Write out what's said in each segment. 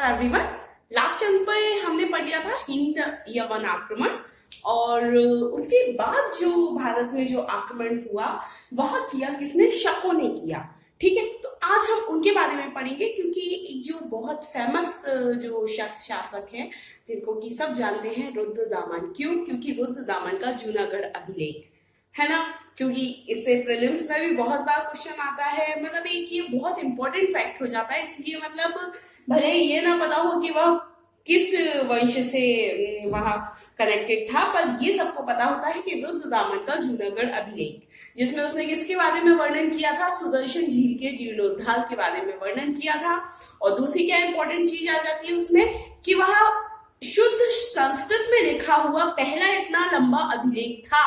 Everyone. Last time पे हमने पढ़ लिया था हिंद यवन आक्रमण और उसके बाद जो भारत में जो आक्रमण हुआ वह किया किसने? शकों ने किया। ठीक है, तो आज हम उनके बारे में पढ़ेंगे क्योंकि एक जो बहुत फेमस जो शक शासक है जिनको कि सब जानते हैं, रुद्रदामन। क्यों? क्योंकि रुद्रदामन का जूनागढ़ अभिलेख है ना, क्योंकि इससे प्रीलिम्स में भी बहुत बार क्वेश्चन आता है। मतलब एक ये बहुत इंपॉर्टेंट फैक्ट हो जाता है, इसलिए मतलब भले ही ये ना पता हो कि वह किस वंश से वहां कनेक्टेड था, पर ये सबको पता होता है कि रुद्रदामन का जूनागढ़ अभिलेख, जिसमें उसने किसके बारे में वर्णन किया था? सुदर्शन झील के जीर्णोद्धार के बारे में वर्णन किया था। और दूसरी क्या इंपॉर्टेंट चीज आ जाती है उसमें कि वह शुद्ध संस्कृत में लिखा हुआ पहला इतना लंबा अभिलेख था,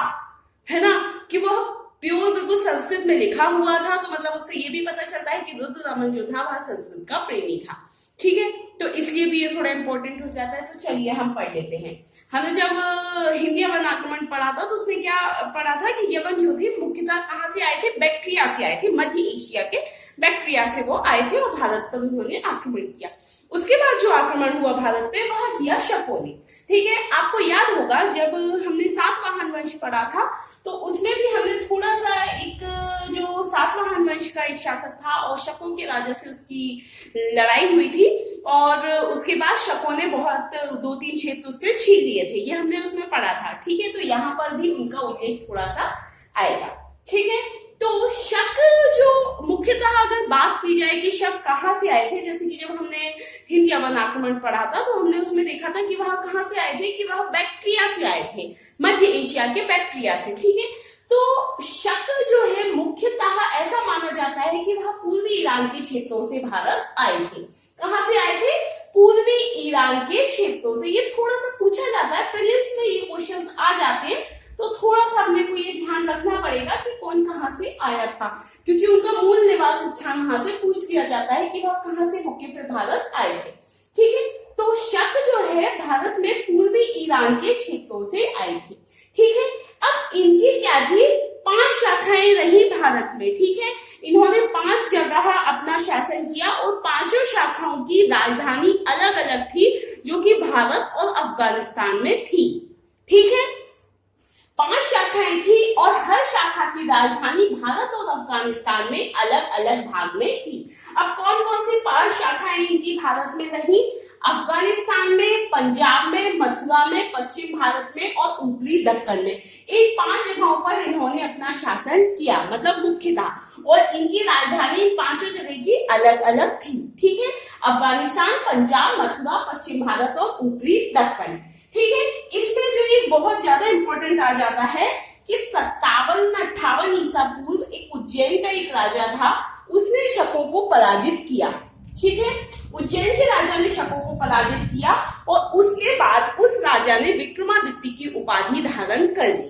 है ना, कि वह प्योर बिल्कुल संस्कृत में लिखा हुआ था। तो मतलब उससे ये भी पता चलता है कि रुद्रदामन जो था वह संस्कृत का प्रेमी था। ठीक है, तो इसलिए भी ये थोड़ा इंपॉर्टेंट हो जाता है। तो चलिए हम पढ़ लेते हैं। हमने जब हिंद यवन आक्रमण पढ़ा था तो उसने क्या पढ़ा था कि यवन जो थे मुख्यतः कहां से आए थे? बैक्ट्रिया से आए थे। मध्य एशिया के बैक्ट्रिया से वो आए थे और भारत पर उन्होंने आक्रमण किया। उसके बाद जो आक्रमण हुआ भारत पे वह किया शकों ने। ठीक है, आपको याद होगा जब हमने सातवाहन वंश पढ़ा था तो उसमें भी हमने थोड़ा सा एक जो सातवाहन वंश का एक शासक था और शकों के राजा से उसकी लड़ाई हुई थी और उसके बाद शकों ने बहुत 2-3 क्षेत्र उससे छीन लिए थे। ये हमने उसमें पढ़ा था। ठीक है, तो यहाँ पर भी उनका उल्लेख थोड़ा सा आएगा। ठीक है, तो शक जो मुख्यतः अगर बात की जाए कि शक कहाँ से आए थे, जैसे कि जब हमने हिंद यवन आक्रमण पढ़ा था तो हमने उसमें देखा था कि वह कहाँ से आए थे, कि वह बैक्ट्रिया से आए थे, मध्य एशिया के बैक्ट्रिया से। ठीक है, तो शक जो है मुख्यतः ऐसा माना जाता है कि वह पूर्वी ईरान के क्षेत्रों से भारत आए थे। कहाँ से आए थे? पूर्वी ईरान के क्षेत्रों से। ये थोड़ा सा पूछा जाता है, प्रीलिम्स में ये क्वेश्चंस आ जाते हैं, तो थोड़ा सा हमने को ये ध्यान रखना पड़ेगा कि कौन कहाँ से आया था, क्योंकि उनका मूल निवास स्थान वहां से पूछ लिया जाता है कि वह कहाँ से होके फिर भारत आए थे। ठीक है, तो शक जो है भारत में पूर्वी ईरान के क्षेत्रों से आई थी। ठीक है, अब इनकी क्या थी? 5 शाखाएं रही भारत में। ठीक है, इन्होंने 5 जगह अपना शासन किया और 5 शाखाओं की राजधानी अलग अलग थी, जो कि भारत और अफगानिस्तान में थी। ठीक है, 5 शाखाएं थी और हर शाखा की राजधानी भारत और अफगानिस्तान में अलग अलग भाग में थी। अब कौन कौन सी 5 शाखाएं इनकी भारत में रही? अफगानिस्तान में, पंजाब में, मथुरा में, पश्चिम भारत में और ऊपरी दक्कन में। इन 5 जगहों पर इन्होंने अपना शासन किया, मतलब मुख्यतः, और इनकी राजधानी इन 5 जगह की अलग अलग थी। ठीक है, अफगानिस्तान, पंजाब, मथुरा, पश्चिम भारत और ऊपरी दक्कन। ठीक है, इसमें जो एक बहुत ज्यादा इंपॉर्टेंट आ जाता है कि 57-58 ईसा पूर्व एक उज्जैन का एक राजा था, उसने शकों को पराजित किया। ठीक है, उज्जैन के राजा ने शकों को पराजित किया और उसके बाद उस राजा ने विक्रमादित्य की उपाधि धारण कर ली।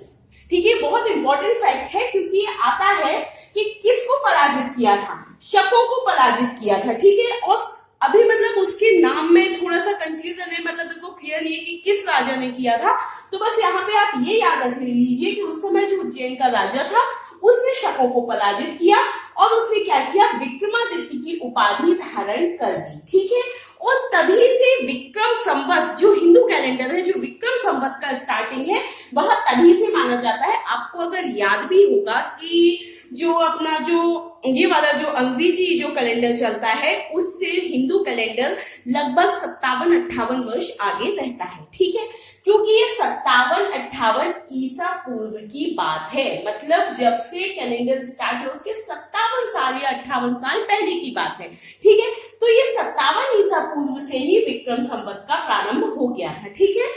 ठीक है, बहुत इंपॉर्टेंट फैक्ट है क्योंकि ये आता है कि किसको पराजित किया था? शकों को पराजित किया था। ठीक है, और अभी मतलब उसके नाम में थोड़ा सा कंफ्यूजन है, मतलब इनको क्लियर नहीं है कि किस राजा ने किया था। तो बस यहाँ पे आप ये याद रख लीजिए कि उस समय जो उज्जैन का राजा था उसने शकों को पराजित किया और उसने क्या किया? विक्रमादित्य की उपाधि धारण कर दी। ठीक है, और तभी से विक्रम संवत जो हिंदू कैलेंडर है, जो विक्रम संवत का स्टार्टिंग है, वह तभी से माना जाता है। आपको अगर याद भी होगा कि जो अपना जो ये वाला जो अंग्रेजी जो कैलेंडर चलता है उससे हिंदू कैलेंडर लगभग 57-58 वर्ष आगे रहता है। ठीक है, क्योंकि ये 57-58 ईसा पूर्व की बात है, मतलब जब से कैलेंडर स्टार्ट है उसके 57 साल या 58 साल पहले की बात है। ठीक है, तो ये 57 ईसा पूर्व से ही विक्रम संवत का प्रारंभ हो गया था। ठीक है,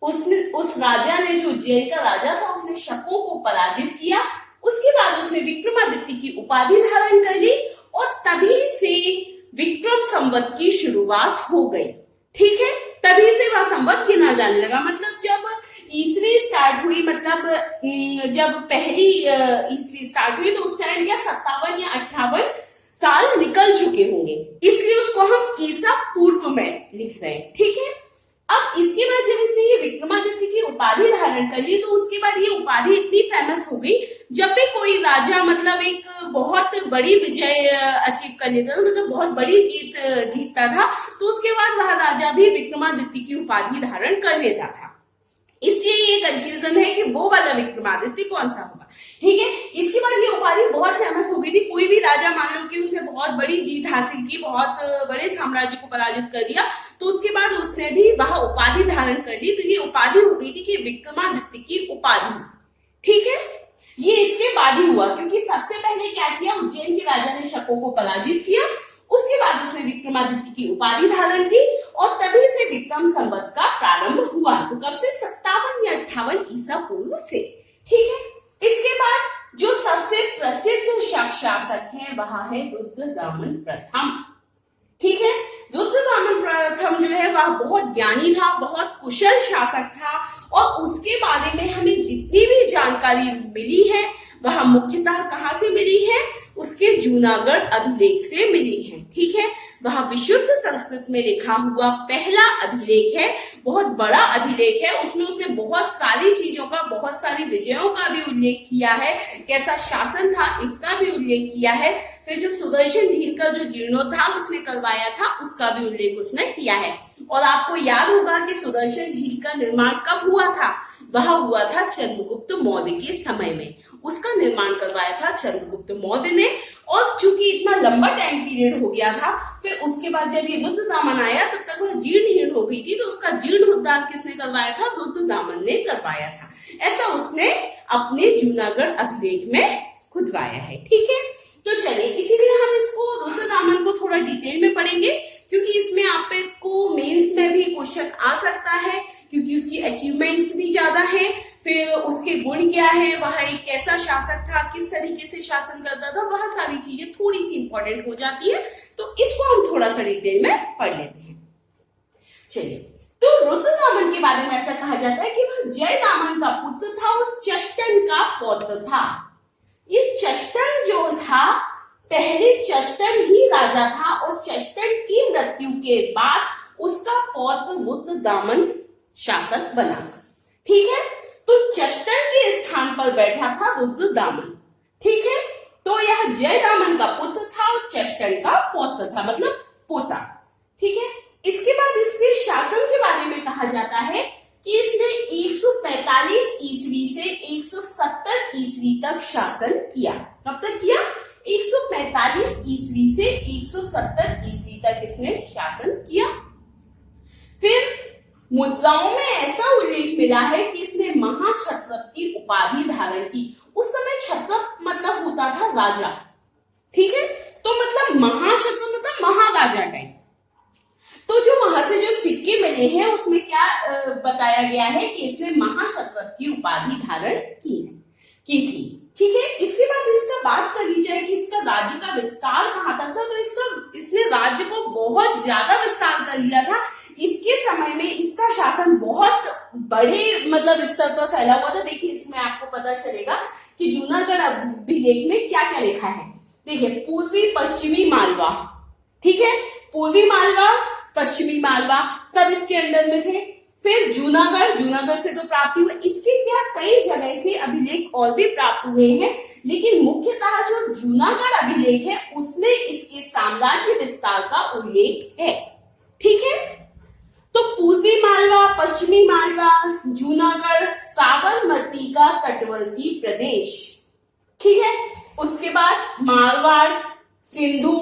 उस राजा ने, जो उज्जैन का राजा था, उसने शकों को पराजित किया। उसके बाद उसने विक्रमादित्य की उपाधि धारण कर ली और तभी से विक्रम संवत की शुरुआत हो गई। ठीक है, तभी से वह संवत गिना जाने लगा। मतलब जब ईसवी स्टार्ट हुई, मतलब जब पहली ईसवी स्टार्ट हुई तो उस टाइम क्या 57 या 58 साल निकल चुके होंगे, इसलिए उसको हम ईसा पूर्व में लिख रहे हैं। ठीक है, अब अब इसके बाद जब इसने ये विक्रमादित्य की उपाधि धारण कर ली, तो उसके बाद ये उपाधि इतनी फेमस हो गई, जब भी कोई राजा मतलब एक बहुत बड़ी विजय अचीव कर लेता था, मतलब बहुत बड़ी जीतता था, तो उसके बाद वह राजा भी विक्रमादित्य की उपाधि धारण कर लेता था। इसलिए ये कंफ्यूजन है कि वो वाला विक्रमादित्य कौन सा होगा। ठीक है, इसके बाद ये उपाधि बहुत फेमस हो गई थी। कोई भी राजा मान लो कि उसने बहुत बड़ी जीत हासिल की, बहुत बड़े साम्राज्य को पराजित कर दिया, तो उसके बाद उसने भी वह उपाधि धारण कर ली, तो ये उपाधि हो गई थी कि विक्रमादित्य की उपाधि। ठीक है, ये इसके बाद ही हुआ, क्योंकि सबसे पहले क्या किया, उज्जैन के राजा ने शकों को पराजित किया, उसके बाद उसने विक्रमादित्य की उपाधि धारण की, और तभी से विक्रम संवत का प्रारंभ हुआ। तो कब से? 57 या 58 ईसा पूर्व से। ठीक है, इसके बाद जो सबसे प्रसिद्ध शक शासक है वह है रुद्रदामन प्रथम। ठीक है, रुद्रदामन प्रथम जो है वह बहुत ज्ञानी था, बहुत कुशल शासक था, और उसके बारे में हमें जितनी भी जानकारी मिली है वह मुख्यतः कहां से मिली है? उसके जूनागढ़ अभिलेख से मिली है। ठीक है, वह विशुद्ध संस्कृत में लिखा हुआ पहला अभिलेख है, बहुत बड़ा अभिलेख है। उसमें उसने बहुत सारी चीजों का, बहुत सारी विजयों का भी उल्लेख किया है, कैसा शासन था इसका भी उल्लेख किया है। फिर जो सुदर्शन झील का जो जीर्णोद्धार उसने करवाया था उसका भी उल्लेख उसने किया है। और आपको याद होगा कि सुदर्शन झील का निर्माण कब हुआ था? वह हुआ था चंद्रगुप्त मौर्य के समय में, उसका निर्माण करवाया था चंद्रगुप्त मौर्य ने। और चूंकि इतना लंबा टाइम पीरियड हो गया था, फिर उसके बाद जब ये रुद्रदामन आया तब तक वह जीर्ण हो गई थी, तो उसका जीर्णोद्धार किसने करवाया था? रुद्रदामन ने करवाया था। ऐसा उसने अपने जूनागढ़ अभिलेख में खुदवाया है। ठीक है, तो चलिए इसीलिए हम इसको रुद्रदामन को थोड़ा डिटेल में पढ़ेंगे, क्योंकि इसमें आपको मेंस में भी क्वेश्चन आ सकता है, क्योंकि उसकी अचीवमेंट्स भी ज्यादा है। फिर उसके गुण क्या है, वह एक कैसा शासक था, किस तरीके से शासन करता था, वह सारी चीजें थोड़ी सी इंपॉर्टेंट हो जाती है, तो इसको हम थोड़ा सा डिटेल में पढ़ लेते हैं। चलिए, तो रुद्रदामन के बारे में ऐसा कहा जाता है कि वह जयदामन का पुत्र था, उस चष्टन का पौत्र था। ये चष्टन जो था, पहले चष्टन ही राजा था, और चष्टन की मृत्यु के बाद उसका पौत्र रुद्रदामन शासक बना था। ठीक है, तो चष्टन के स्थान पर बैठा था रुद्रदामन। ठीक है, तो यह जयदामन का पुत्र था और चष्टन का पौत्र था, मतलब पोता। ठीक है, इसके बाद इसके शासन के बारे में कहा जाता है कि इसने 145 ईस्वी से 170 ईस्वी तक शासन किया। कब तक किया? 145 ईस्वी से 170 ईस्वी तक इसने शासन किया। फिर मुद्राओं में ऐसा उल्लेख मिला है कि इसने महाक्षत्रप की उपाधि धारण की। उस समय क्षत्रप मतलब होता था राजा। ठीक है, तो मतलब महाक्षत्रप मतलब महाराजा टाइप। तो जो वहां से जो सिक्के मिले हैं उसमें क्या बताया गया है कि इसने महाक्षत्रप की उपाधि धारण की थी। ठीक है, इसके बाद इसका बात कर ली जाए कि इसका राज्य का विस्तार कहां तक था, तो इसने राज्य को बहुत ज्यादा विस्तार कर लिया था। इसके समय में इसका शासन बहुत बड़े मतलब स्तर पर फैला हुआ था। देखिए, इसमें आपको पता चलेगा कि जूनागढ़ अभिलेख में क्या क्या लिखा है। देखिए, पूर्वी पश्चिमी मालवा, ठीक है, पूर्वी मालवा पश्चिमी मालवा सब इसके अंडर में थे। फिर जूनागढ़ से तो प्राप्त हुए, इसके क्या कई जगह से अभिलेख और भी प्राप्त हुए हैं, लेकिन मुख्यतः जो जूनागढ़ अभिलेख है उसमें इसके साम्राज्य विस्तार का उल्लेख है। ठीक है, तो पूर्वी मालवा, पश्चिमी मालवा, जूनागढ़, साबरमती का तटवर्ती प्रदेश। ठीक है, उसके बाद मारवाड़, सिंधु,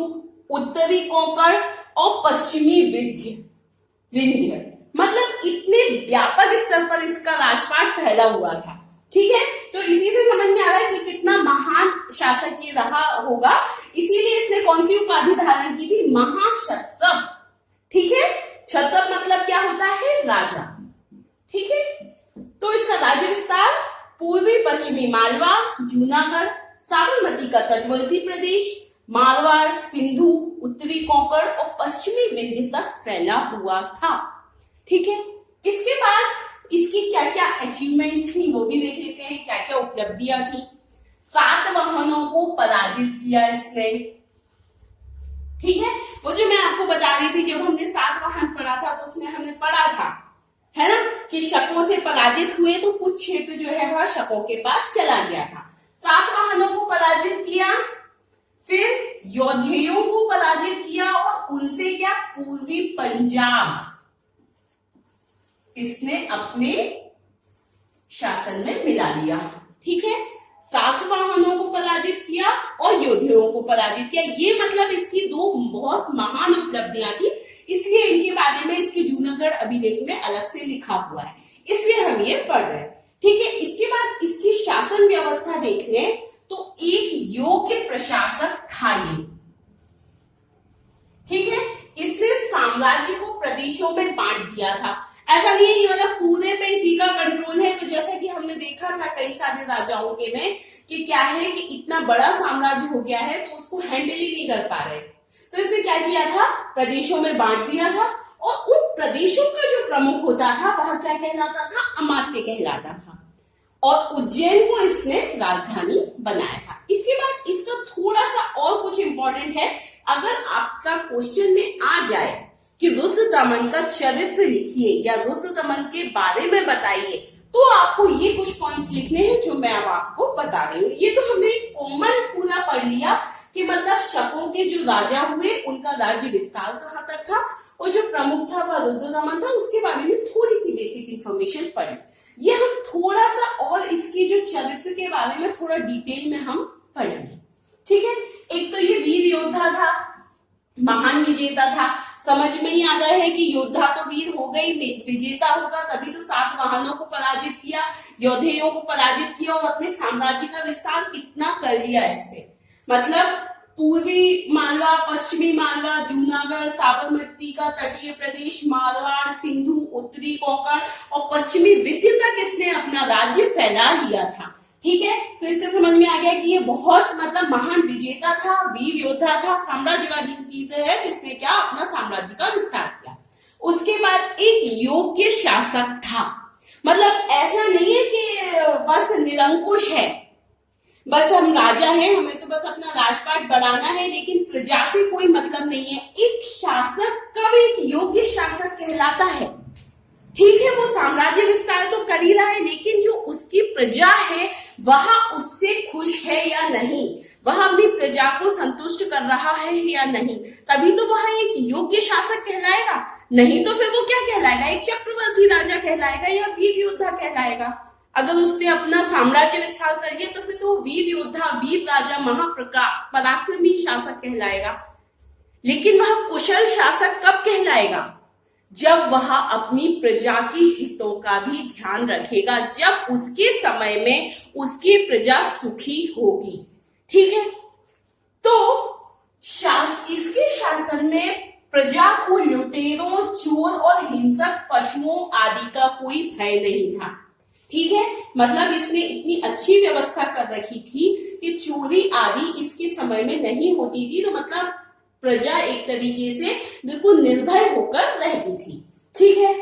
उत्तरी कोंकण और पश्चिमी विंध्य, मतलब इतने व्यापक स्तर पर इसका राजपाट फैला हुआ था। ठीक है, तो इसी से समझ में आ रहा है कि कितना महान शासक ये रहा होगा। इसीलिए इसने कौन सी उपाधि धारण की थी? महाक्षत्रप। ठीक है, क्षत्रप मतलब क्या होता है? राजा। ठीक है, तो इसका राज्य विस्तार पूर्वी पश्चिमी मालवा, जूनागढ़, साबरमती का तटवर्ती प्रदेश, मारवाड़, सिंधु, उत्तरी कोंकण और पश्चिमी विंध्य तक फैला हुआ था। ठीक है, इसके बाद इसकी क्या क्या अचीवमेंट्स थी वो भी देख लेते हैं, क्या क्या उपलब्धियां थी। सातवाहनों को पराजित किया इसने। ठीक है, वो जो मैं आपको बता रही थी, जब हमने सातवाहन पढ़ा था तो उसमें हमने पढ़ा था है ना, कि शकों से पराजित हुए तो कुछ क्षेत्र जो है वह शकों के पास चला गया था। सातवाहनों को पराजित किया, फिर यौधेयों को पराजित किया और उनसे क्या, पूर्वी पंजाब इसने अपने शासन में मिला लिया। ठीक है, सातवाहनों को पराजित किया और योद्धाओं को पराजित किया। ये मतलब इसकी दो बहुत महान उपलब्धियां थी, इसलिए इनके बारे में इसके जूनागढ़ अभिलेख में अलग से लिखा हुआ है, इसलिए हम ये पढ़ रहे हैं। ठीक है, इसके बाद इसकी शासन व्यवस्था देख लें तो एक योग्य प्रशासक था ये। ठीक है, इसने साम्राज्य को प्रदेशों में बांट दिया था। ऐसा नहीं है कि मतलब पूरे पे इसी का कंट्रोल है, तो जैसा कि हमने देखा था कई सारे राजाओं के में कि क्या है कि इतना बड़ा साम्राज्य हो गया है तो उसको हैंडल ही नहीं कर पा रहे, तो इसने क्या किया था, प्रदेशों में बांट दिया था और उन प्रदेशों का जो प्रमुख होता था वह क्या कहलाता था, अमात्य कहलाता था, और उज्जैन को इसने राजधानी बनाया था। इसके बाद इसका थोड़ा सा और कुछ इंपॉर्टेंट है, अगर आपका क्वेश्चन में आ जाए कि रुद्रदमन का चरित्र लिखिए या रुद्रदमन के बारे में बताइए, तो आपको ये कुछ पॉइंट्स लिखने हैं जो मैं अब आपको बता रही हूँ। ये तो हमने कॉमन पूरा पढ़ लिया कि मतलब शकों के जो राजा हुए उनका राज्य विस्तार कहाँ तक था और जो प्रमुख था वह रुद्रदमन था, उसके बारे में थोड़ी सी बेसिक इंफॉर्मेशन पढ़ी। ये हम थोड़ा सा और इसके जो चरित्र के बारे में थोड़ा डिटेल में हम पढ़ेंगे। ठीक है, एक तो ये वीर योद्धा था, महान विजेता था। समझ में ही आता है कि योद्धा तो वीर हो गई, विजेता होगा तभी तो सातवाहनों को पराजित किया, योद्धेयों को पराजित किया और अपने साम्राज्य का विस्तार कितना कर लिया इसने। मतलब पूर्वी मालवा, पश्चिमी मालवा, जूनागढ़, साबरमती का तटीय प्रदेश, मारवाड़, सिंधु, उत्तरी कोंकण और पश्चिमी विंध्य तक इसने अपना राज्य फैला लिया था। ठीक है, तो इससे समझ में आ गया कि ये बहुत मतलब महान विजेता था, वीर योद्धा था, साम्राज्यवादी की तरह जिसने क्या अपना साम्राज्य का विस्तार किया। उसके बाद एक योग्य शासक था, मतलब ऐसा नहीं है कि बस निरंकुश है, बस हम राजा हैं, हमें तो बस अपना राजपाट बढ़ाना है, लेकिन प्रजा से कोई मतलब नहीं है। एक शासक कब एक योग्य शासक कहलाता है? ठीक है, वो साम्राज्य विस्तार तो कर ही रहा है, लेकिन जो उसकी प्रजा है वह उससे खुश है या नहीं, वह अपनी प्रजा को संतुष्ट कर रहा है या नहीं, तभी तो वह एक योग्य शासक कहलाएगा। नहीं तो फिर वो क्या कहलाएगा, एक चक्रवर्ती राजा कहलाएगा या वीर योद्धा कहलाएगा। अगर उसने अपना साम्राज्य विस्तार कर लिया तो फिर तो वीर योद्धा, वीर राजा, महापराक्रमी शासक कहलाएगा। लेकिन वह कुशल शासक कब कहलाएगा? जब वह अपनी प्रजा के हितों का भी ध्यान रखेगा, जब उसके समय में उसकी प्रजा सुखी होगी। ठीक है, तो इसके शासन में प्रजा को लुटेरों, चोर और हिंसक पशुओं आदि का कोई भय नहीं था। ठीक है, मतलब इसने इतनी अच्छी व्यवस्था कर रखी थी कि चोरी आदि इसके समय में नहीं होती थी, तो मतलब प्रजा एक तरीके से बिल्कुल निर्भय होकर रहती थी। ठीक है,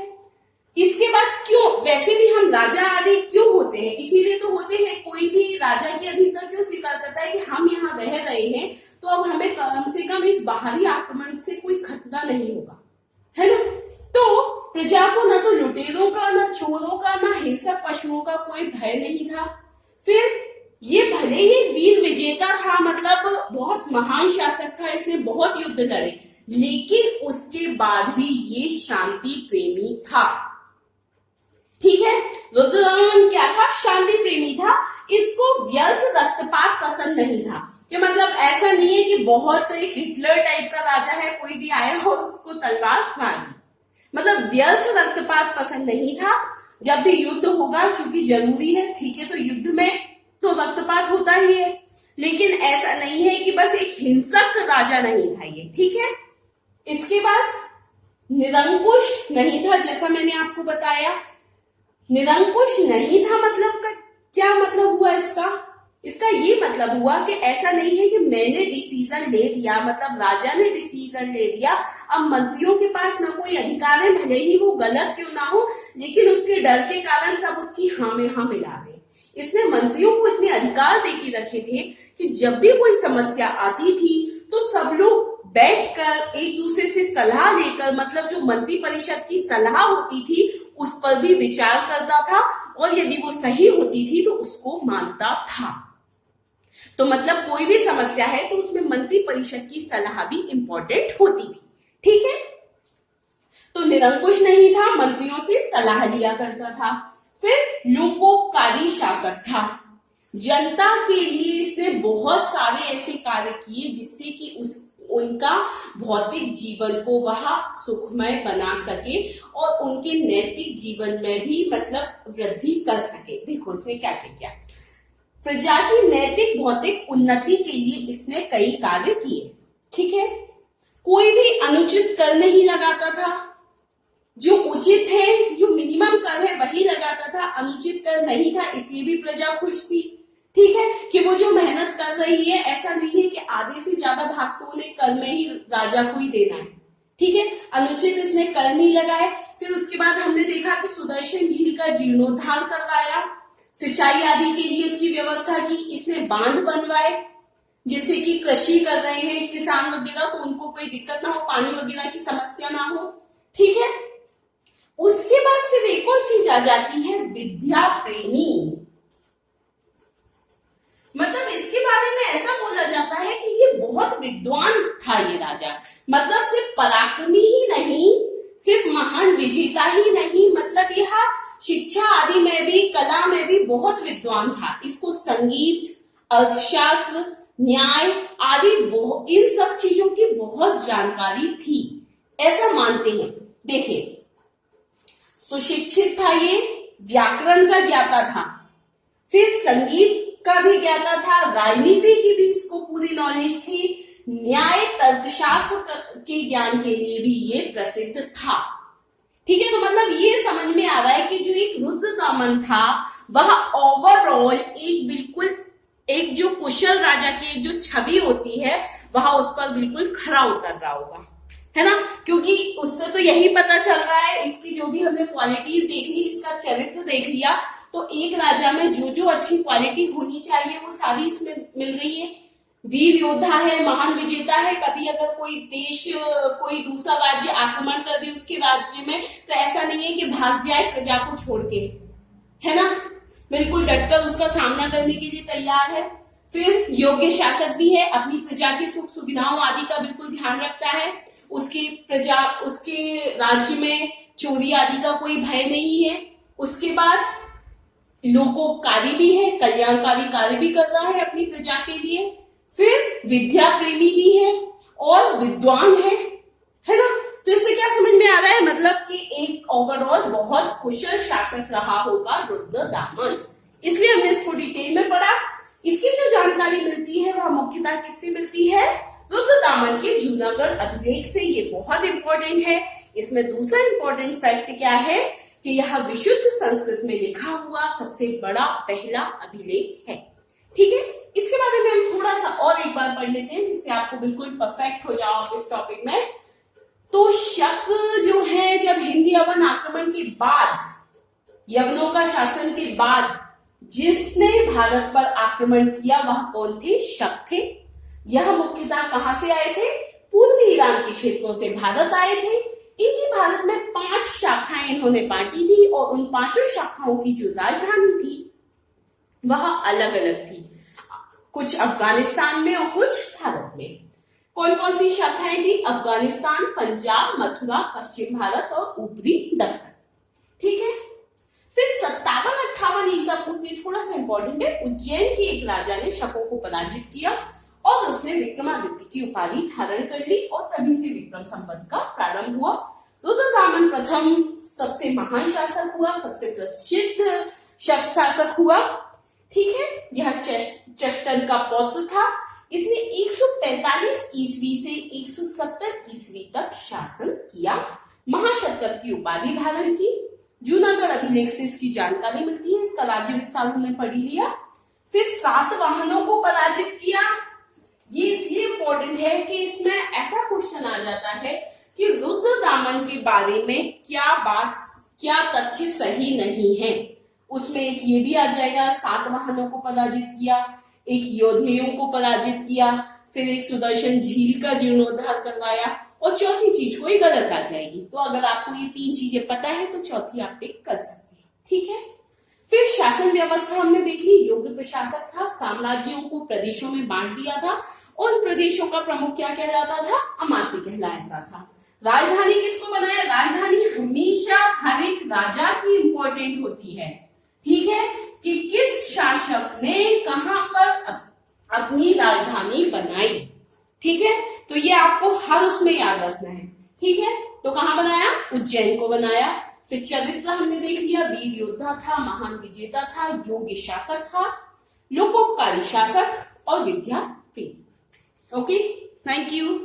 इसके बाद क्यों, वैसे भी हम राजा आदि क्यों होते हैं, इसीलिए तो होते हैं, कोई भी राजा की अधिकता क्यों स्वीकार करता है कि हम यहाँ रह रहे हैं तो अब हमें कम से कम इस बाहरी आक्रमण से कोई खतरा नहीं होगा, है ना। तो प्रजा को न तो लुटेरों का, न चोरों का, न हिंसक पशुओं का कोई भय नहीं था। फिर ये भले ही वीर विजेता था, मतलब बहुत महान शासक था, इसने बहुत युद्ध लड़े, लेकिन उसके बाद भी ये शांति प्रेमी था। ठीक है, रुद्रदमन क्या था, शांति प्रेमी था। इसको व्यर्थ रक्तपात पसंद नहीं था, कि मतलब ऐसा नहीं है कि बहुत एक हिटलर टाइप का राजा है, कोई भी आया और उसको तलवार मार दी, मतलब व्यर्थ रक्तपात पसंद नहीं था। जब भी युद्ध होगा, चूंकि जरूरी है, ठीक है, तो युद्ध में तो रक्तपात होता ही है, लेकिन ऐसा नहीं है कि बस एक हिंसक राजा नहीं था ये। ठीक है, इसके बाद निरंकुश नहीं था, जैसा मैंने आपको बताया, निरंकुश नहीं था। मतलब का क्या मतलब हुआ इसका ये मतलब हुआ कि ऐसा नहीं है कि मैंने डिसीजन ले लिया, मतलब राजा ने डिसीजन ले लिया, अब मंत्रियों के पास ना कोई अधिकार है, भले ही वो गलत क्यों ना हो, लेकिन उसके डर के कारण सब उसकी हाँ में हाँ मिला रहे। इसने मंत्रियों को इतने अधिकार दे के रखे थे कि जब भी कोई समस्या आती थी तो सब लोग बैठकर एक दूसरे से सलाह लेकर, मतलब जो मंत्री परिषद की सलाह होती थी उस पर भी विचार करता था और यदि वो सही होती थी तो उसको मानता था। तो मतलब कोई भी समस्या है तो उसमें मंत्री परिषद की सलाह भी इंपॉर्टेंट होती थी। ठीक है, तो निरंकुश नहीं था, मंत्रियों से सलाह लिया करता था। फिर लोकोपकारी शासक था, जनता के लिए इसने बहुत सारे ऐसे कार्य किए जिससे कि उनका भौतिक जीवन को वह सुखमय बना सके और उनके नैतिक जीवन में भी मतलब वृद्धि कर सके। देखो इसने क्या क्या किया, प्रजा की नैतिक भौतिक उन्नति के लिए इसने कई कार्य किए। ठीक है, कोई भी अनुचित कर नहीं लगाता था, जो उचित है, जो मिनिमम कर है वही लगाता था, अनुचित कर नहीं था, इसलिए भी प्रजा खुश थी। ठीक है, कि वो जो मेहनत कर रही है, ऐसा नहीं है कि आधे से ज्यादा भाग तो उन्हें कर में ही राजा को ही देना है। ठीक है, अनुचित इसने कर नहीं लगाए। फिर उसके बाद हमने देखा कि सुदर्शन झील का जीर्णोद्धार करवाया, सिंचाई आदि के लिए उसकी व्यवस्था की, इसने बांध बनवाए जिससे कि कृषि कर रहे हैं किसान वगैरह तो उनको कोई दिक्कत ना हो, पानी वगैरह की समस्या ना हो। ठीक है, उसके बाद फिर एक और चीज आ जाती है, विद्या प्रेमी। मतलब इसके बारे में ऐसा बोला जाता है कि ये बहुत विद्वान था ये राजा। मतलब सिर्फ पराक्रमी ही नहीं, सिर्फ महान विजेता ही नहीं, मतलब यह शिक्षा आदि में भी, कला में भी बहुत विद्वान था। इसको संगीत, अर्थशास्त्र, न्याय आदि इन सब चीजों की बहुत जानकारी थी, ऐसा मानते हैं। देखिए, सुशिक्षित था ये, व्याकरण का ज्ञाता था, फिर संगीत का भी ज्ञाता था, राजनीति की भी इसको पूरी नॉलेज थी, न्याय तर्कशास्त्र के ज्ञान के लिए भी ये प्रसिद्ध था। ठीक है, तो मतलब ये समझ में आ रहा है कि जो एक रुद्रदामन था वह ओवरऑल एक बिल्कुल एक जो कुशल राजा की एक जो छवि होती है वह उस पर बिल्कुल खरा उतर रहा होगा, है ना, क्योंकि उससे तो यही पता चल रहा है, इसकी जो भी हमने क्वालिटीज देख ली, इसका चरित्र देख लिया, तो एक राजा में जो जो अच्छी क्वालिटी होनी चाहिए वो सारी इसमें मिल रही है। वीर योद्धा है, महान विजेता है, कभी अगर कोई देश, कोई दूसरा राज्य आक्रमण कर दे उसके राज्य में तो ऐसा नहीं है कि भाग जाए प्रजा को छोड़ के, है ना, बिल्कुल डटकर उसका सामना करने के लिए तैयार है। फिर योग्य शासक भी है, अपनी प्रजा की सुख सुविधाओं आदि का बिल्कुल ध्यान रखता है, उसके राज्य में चोरी आदि का कोई भय नहीं है। उसके बाद लोकोपकारी भी है, कल्याणकारी कार्य भी कर रहा है अपनी प्रजा के लिए। फिर विद्या प्रेमी भी है और विद्वान है ना। तो इससे क्या समझ में आ रहा है, मतलब कि एक ओवरऑल बहुत कुशल शासक रहा होगा रुद्रदामन, इसलिए हमने इसको डिटेल में पढ़ा। इसकी जो जानकारी मिलती है वह मुख्यतः किससे मिलती है, रुद्रदामन के जूनागढ़ अभिलेख से। ये बहुत इंपॉर्टेंट है। इसमें दूसरा इंपॉर्टेंट फैक्ट क्या है कि यह विशुद्ध संस्कृत में लिखा हुआ सबसे बड़ा पहला अभिलेख है। ठीक है, इसके बारे में हम थोड़ा सा और एक बार पढ़ लेते हैं जिससे आपको बिल्कुल परफेक्ट हो जाओ इस टॉपिक में। तो शक जो है, जब हिंद यवन आक्रमण के बाद, यवनों का शासन के बाद जिसने भारत पर आक्रमण किया वह कौन थे, शक थे। यह मुख्यतः कहां से आए थे, पूर्वी ईरान के क्षेत्रों से भारत आए थे। इनकी भारत में 5 शाखाएं इन्होंने बांटी थी और उन 5 शाखाओं की जो राजधानी थी वह अलग अलग थी, कुछ अफगानिस्तान में और कुछ भारत में। कौन कौन सी शाखाएं थी, अफगानिस्तान, पंजाब, मथुरा, पश्चिम भारत और ऊपरी दक्कन। ठीक है, फिर 57-58 ईसा पूर्व में थोड़ा सा इंपॉर्टेंट है, उज्जैन के एक राजा ने शकों को पराजित किया और उसने विक्रमादित्य की उपाधि धारण कर ली और तभी से विक्रम संवत का प्रारंभ हुआ। रुद्रदामन प्रथम सबसे महान शासक हुआ, सबसे प्रसिद्ध शक शासक हुआ। ठीक है, यह चष्टन का पौत्र था। इसने 145 ईस्वी से 170 ईस्वी तक शासन किया, महाशतक की उपाधि धारण की। जूनागढ़ अभिलेख से इसकी जानकारी मिलती है, इसका राज्य विस्तार हमने पढ़ लिया। फिर सातवाहनों को पराजित किया। ये इसलिए इंपॉर्टेंट है कि इसमें ऐसा क्वेश्चन आ जाता है कि रुद्रदामन के बारे में क्या तथ्य सही नहीं है। उसमें एक ये भी आ जाएगा, सातवाहनों को पराजित किया, एक योद्धेयों को पराजित किया, फिर एक सुदर्शन झील का जीर्णोद्धार करवाया और चौथी चीज कोई गलत आ जाएगी। तो अगर आपको ये 3 चीजें पता है तो चौथी आप टिक कर सकते हैं, ठीक है। फिर शासन व्यवस्था हमने देख ली। योग्य प्रशासक था, साम्राज्यों को प्रदेशों में बांट दिया था, उन प्रदेशों का प्रमुख क्या कहलाता था? अमात्य कहलाता था। राजधानी किसको बनाया? राजधानी हमेशा हर एक राजा की इंपॉर्टेंट होती है, ठीक है, कि किस शासक ने कहां पर अपनी राजधानी बनाई, ठीक है। तो ये आपको हर उसमें याद रखना है, ठीक है। तो कहां बनाया? उज्जैन को बनाया। फिर चरित्र हमने देख लिया, वीर योद्धा था, महान विजेता था, योग्य शासक था, लोकोपकारी शासक और विद्या प्रेमी। Okay, thank you.